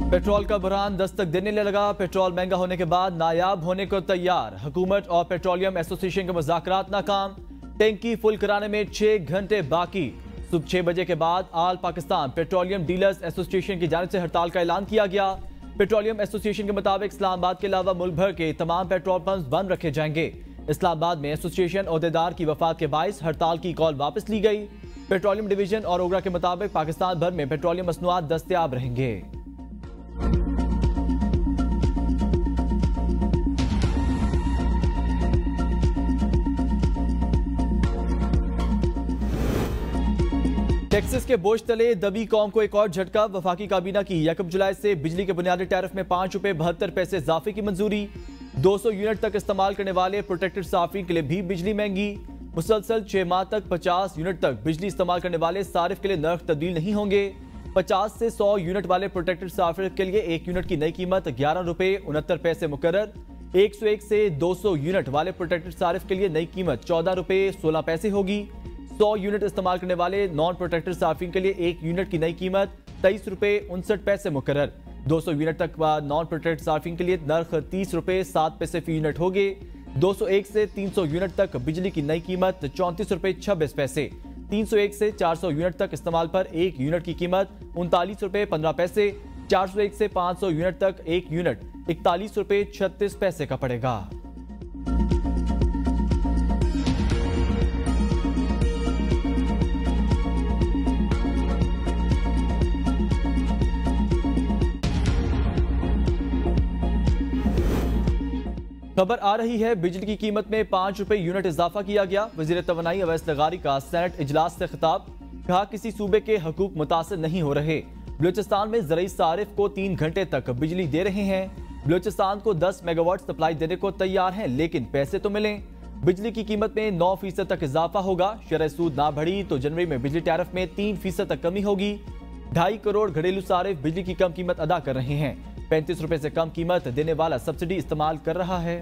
Petrol का बुरहान दस्तक देने लगा। पेट्रोल महंगा होने के बाद नायाब होने को तैयार। हुकूमत और पेट्रोलियम एसोसिएशन के मुज़ाकरात नाकाम। टैंकी फुल कराने में 6 घंटे बाकी। सुबह 6 बजे के बाद आल पाकिस्तान पेट्रोलियम डीलर्स एसोसिएशन की जानिब से हड़ताल का ऐलान किया गया। पेट्रोलियम एसोसिएशन के मुताबिक इस्लामाबाद के अलावा मुल्क भर के तमाम पेट्रोल पंप बंद रखे जाएंगे। इस्लामाबाद में एसोसिएशन ओहदेदार की वफात के बाइस हड़ताल की कॉल वापस ली गई। पेट्रोलियम डिवीजन और ओगरा के मुताबिक पाकिस्तान भर में पेट्रोलियम मसनूआत दस्तयाब रहेंगे। टेक्सास के बोझ तले दबी कौम को एक और झटका। वफाकी काबीना की 1 जुलाई से बिजली के बुनियादी टैरिफ में 5 रुपए 72 पैसे इजाफे की मंजूरी। 200 यूनिट तक इस्तेमाल करने वाले प्रोटेक्टेड सार्फिन के लिए भी बिजली महंगी। मुसलसल 6 माह तक 50 यूनिट तक बिजली इस्तेमाल करने वाले सारिफ के लिए नर्ख तब्दील नहीं होंगे। 50 से 100 यूनिट वाले प्रोटेक्टेड सार्फिन के लिए 1 यूनिट की नई कीमत 11 रुपए 69 पैसे मुकर्रर। 101 से 200 यूनिट वाले प्रोटेक्टेड सारिफ के लिए नई कीमत 14 रुपए 16 पैसे होगी। 100 यूनिट इस्तेमाल करने वाले नॉन प्रोटेक्टेड सार्फिन के लिए 1 यूनिट की नई कीमत 23 रुपए 59 पैसे मुकर्रर। 200 यूनिट तक नॉन प्रोटेक्टेड सार्फिन के लिए नर्ख 30 रुपए 7 पैसे फी यूनिट होगे। 201 से 300 यूनिट तक बिजली की नई कीमत 34 रुपए 26 पैसे। 301 से 400 यूनिट तक इस्तेमाल पर 1 यूनिट की कीमत 39 रुपए 15 पैसे। 401 से 500 यूनिट तक 1 यूनिट 41 रुपए 36 पैसे का पड़ेगा। खबर आ रही है बिजली की कीमत में 5 रुपए यूनिट इजाफा किया गया। वजीर तवानाई अवैस लगारी का सेनेट इजलास से खिताब। कहा किसी सूबे के हकूक मुतासर नहीं हो रहे। बलूचिस्तान में ज़रई सारिफ को 3 घंटे तक बिजली दे रहे हैं। बलूचिस्तान को 10 मेगावाट सप्लाई देने को तैयार हैं, लेकिन पैसे तो मिलें। बिजली की कीमत में 9% तक इजाफा होगा। शरह सूद ना बढ़ी तो जनवरी में बिजली टैरिफ में 3% तक कमी होगी। 2.5 करोड़ घरेलू सारिफ बिजली की कम कीमत अदा कर रहे हैं। 35 रुपए से कम कीमत देने वाला सब्सिडी इस्तेमाल कर रहा है।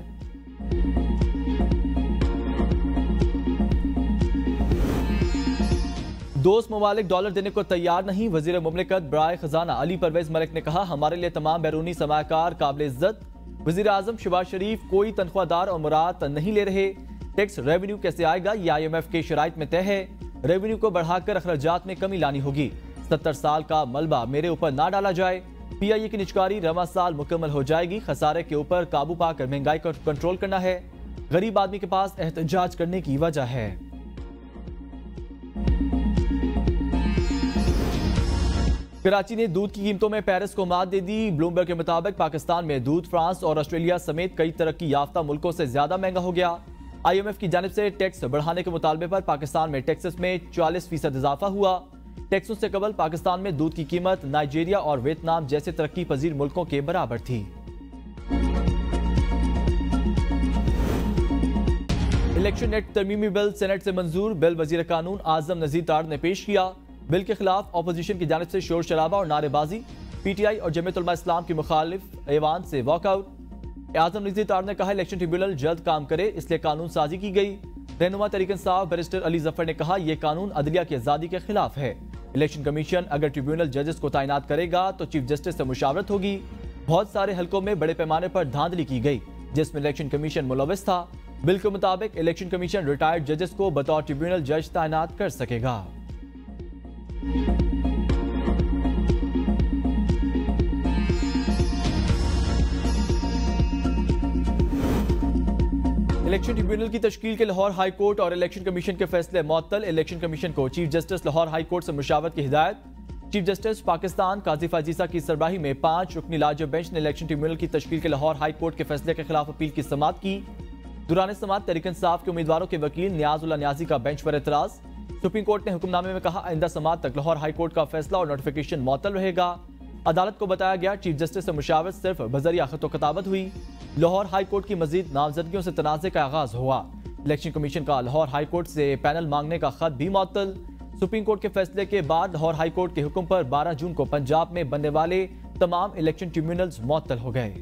दोस्त ममालिक डॉलर देने को तैयार नहीं। वजीर मुमलिकत बराए खजाना अली परवेज मलिक ने कहा हमारे लिए तमाम बैरूनी सरमायाकार काबिल इज्जत। वजीर आजम शहबाज शरीफ कोई तनख्वाहदार और मुराद नहीं ले रहे। टैक्स रेवेन्यू कैसे आएगा ये IMF के शराइत में तय है। रेवेन्यू को बढ़ाकर अखराजात में कमी लानी होगी। 70 साल का मलबा मेरे ऊपर ना डाला जाए। PIA की निचकारी रवा साल मुकम्मल हो जाएगी। खसारे के ऊपर काबू पाकर महंगाई को कंट्रोल करना है। गरीब आदमी के पास एहतजाज करने की वजह है। कराची ने दूध की कीमतों में पेरिस को मात दे दी। ब्लूमबर्ग के मुताबिक पाकिस्तान में दूध फ्रांस और ऑस्ट्रेलिया समेत कई तरक्की याफ्ता मुल्कों से ज्यादा महंगा हो गया। IMF की जानिब से टैक्स बढ़ाने के मुतालबे पर पाकिस्तान में टैक्सेस में 40% इजाफा हुआ। टैक्सों से कबल पाकिस्तान में दूध की कीमत नाइजीरिया और वियतनाम जैसे तरक्की पजीर मुल्कों के बराबर थी। इलेक्शन एक्ट तरमीमी बिल सेनेट से मंजूर। बिल वजीर कानून आजम नजीर तार ने पेश किया। बिल के खिलाफ अपोजिशन की जानिब से शोर शराबा और नारेबाजी। PTI और जमीयत उलमा इस्लाम की मुखालिफ ऐवान से वॉकआउट। आजम नजीर तार ने कहा इलेक्शन ट्रिब्यूनल जल्द काम करे, इसलिए कानून साजी की गई। रहनुमा तहरीक इंसाफ बैरिस्टर अली जफर ने कहा यह कानून अदलिया की आजादी के खिलाफ है। इलेक्शन कमीशन अगर ट्रिब्यूनल जजेस को तैनात करेगा तो चीफ जस्टिस से मुशावरत होगी। बहुत सारे हलकों में बड़े पैमाने पर धांधली की गई जिसमें इलेक्शन कमीशन मुलविस था। बिल के मुताबिक इलेक्शन कमीशन रिटायर्ड जजेस को बतौर ट्रिब्यूनल जज तैनात कर सकेगा। इलेक्शन ट्रिब्यूनल की तश्कील के लाहौर हाई कोर्ट और इलेक्शन कमीशन के फैसले मुअत्तल। इलेक्शन कमीशन को chief justice Lahore high court से मुशावरत की हिदायत। चीफ जस्टिस पाकिस्तान काजी फाजीसा की सरबराही में 5 रुकनी लार्जर बेंच ने इलेक्शन ट्रिब्यूनल की तश्कील के लाहौर हाई कोर्ट के फैसले के खिलाफ अपील की समाअत की। दुरान समाअत तहरीक इंसाफ के उम्मीदवारों के वकील नियाजुल्लाह नियाजी का बेंच पर एतराज। सुप्रीम कोर्ट ने हुक्मनामे में कहा आइंदा समाअत तक लाहौर हाई कोर्ट का फैसला और नोटिफिकेशन मुअत्तल रहेगा। अदालत को बताया गया चीफ जस्टिस से मुशावरत सिर्फ बजरिया खतो खताबत हुई। लाहौर हाई कोर्ट की मजीद नामजदगियों से तनाज़े का आगाज हुआ। इलेक्शन कमीशन का लाहौर हाई कोर्ट से पैनल मांगने का खत भी मुअत्तल। सुप्रीम कोर्ट के फैसले के बाद लाहौर हाई कोर्ट के हुक्म पर 12 जून को पंजाब में बनने वाले तमाम इलेक्शन ट्रिब्यूनल्स मुअत्तल हो गए।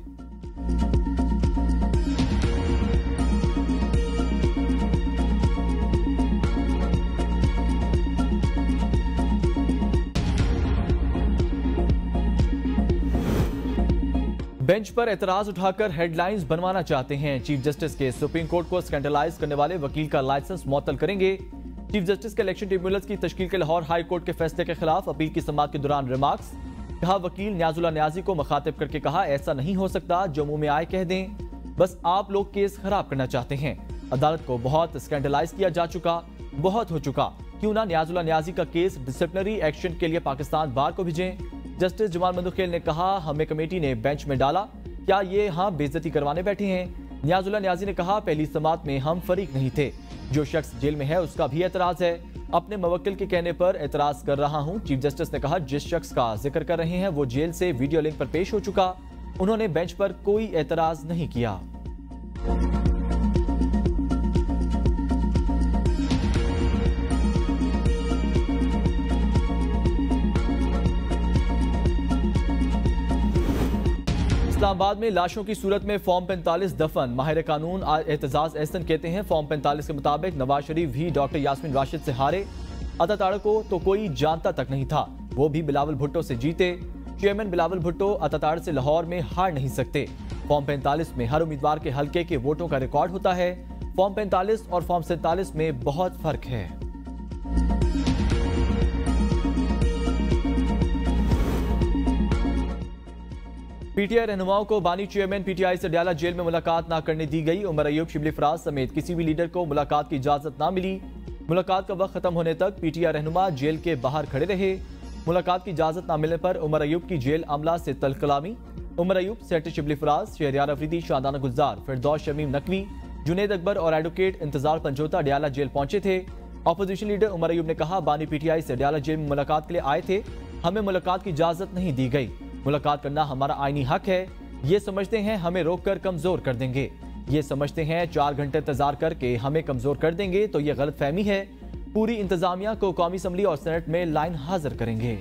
बेंच पर एतराज उठाकर हेडलाइंस बनवाना चाहते हैं। चीफ जस्टिस के सुप्रीम कोर्ट को स्कैंडलाइज करने वाले वकील का लाइसेंस मुअत्तल करेंगे। चीफ जस्टिस के इलेक्शन ट्रिब्यूनल्स की तश्कील के लाहौर हाई कोर्ट के फैसले के खिलाफ अपील की समाअत के दौरान रिमार्क्स। कहा, वकील न्याजुल्लाह न्याजी को मुखातिब करके कहा, ऐसा नहीं हो सकता, जो मुंह में आए कह दें, बस आप लोग केस खराब करना चाहते हैं। अदालत को बहुत स्कैंडलाइज किया जा चुका, बहुत हो चुका, क्यों ना न्याजुल्लाह न्याजी का केस डिसिप्लिनरी एक्शन के लिए पाकिस्तान बार को भेजें। जस्टिस जमाल मंदुखेल ने कहा, हमें कमेटी ने बेंच में डाला, क्या ये यहाँ बेइज्जती करवाने बैठे हैं। न्याजुल्लाह न्याजी ने कहा, पहली समाअत में हम फरीक नहीं थे, जो शख्स जेल में है उसका भी एतराज है, अपने मुवक्किल के कहने पर एतराज कर रहा हूं। चीफ जस्टिस ने कहा, जिस शख्स का जिक्र कर रहे हैं वो जेल से वीडियो लिंक पर पेश हो चुका, उन्होंने बेंच पर कोई एतराज नहीं किया। इस्लामाबाद में लाशों की सूरत में फॉर्म 45 दफन। माहिर कानून एतजाज एहसन कहते हैं, फॉर्म 45 के मुताबिक नवाज शरीफ भी डॉक्टर यास्मीन राशिद से हारे। अताताड़ को तो कोई जानता तक नहीं था, वो भी बिलावल भुट्टो से जीते। चेयरमैन बिलावल भुट्टो अताताड़ से लाहौर में हार नहीं सकते। फॉर्म 45 में हर उम्मीदवार के हल्के के वोटों का रिकॉर्ड होता है। फॉर्म 45 और फॉर्म 47 में बहुत फर्क है। पीटीआई रहनुमाओं को बानी चेयरमैन पीटीआई से डयाला जेल में मुलाकात ना करने दी गई। उमर अयूब, शिबली फराज समेत किसी भी लीडर को मुलाकात की इजाजत ना मिली। मुलाकात का वक्त खत्म होने तक पीटीआई रहनुमा जेल के बाहर खड़े रहे। मुलाकात की इजाजत ना मिलने पर उमर अयूब की जेल अमला से तल्ख कलामी। उमर अयूब, सेक्रेटरी शिबली फराज, शहरियार अफरीदी, शादाना गुलजार, फिरदौस शमीम नकवी, जुनेद अकबर और एडवोकेट इंतजार पंजोता डयाला जेल पहुंचे थे। अपोजिशन लीडर उमर अयूब ने कहा, बानी पीटीआई से डयाला जेल में मुलाकात के लिए आए थे, हमें मुलाकात की इजाजत नहीं दी गई। मुलाकात करना हमारा आईनी हक है। ये समझते हैं हमें रोककर कमजोर कर देंगे, ये समझते हैं 4 घंटे इंतजार करके हमें कमजोर कर देंगे, तो ये गलत फहमी है। पूरी इंतजामिया को कौमी असम्बली और सेनेट में लाइन हाजिर करेंगे।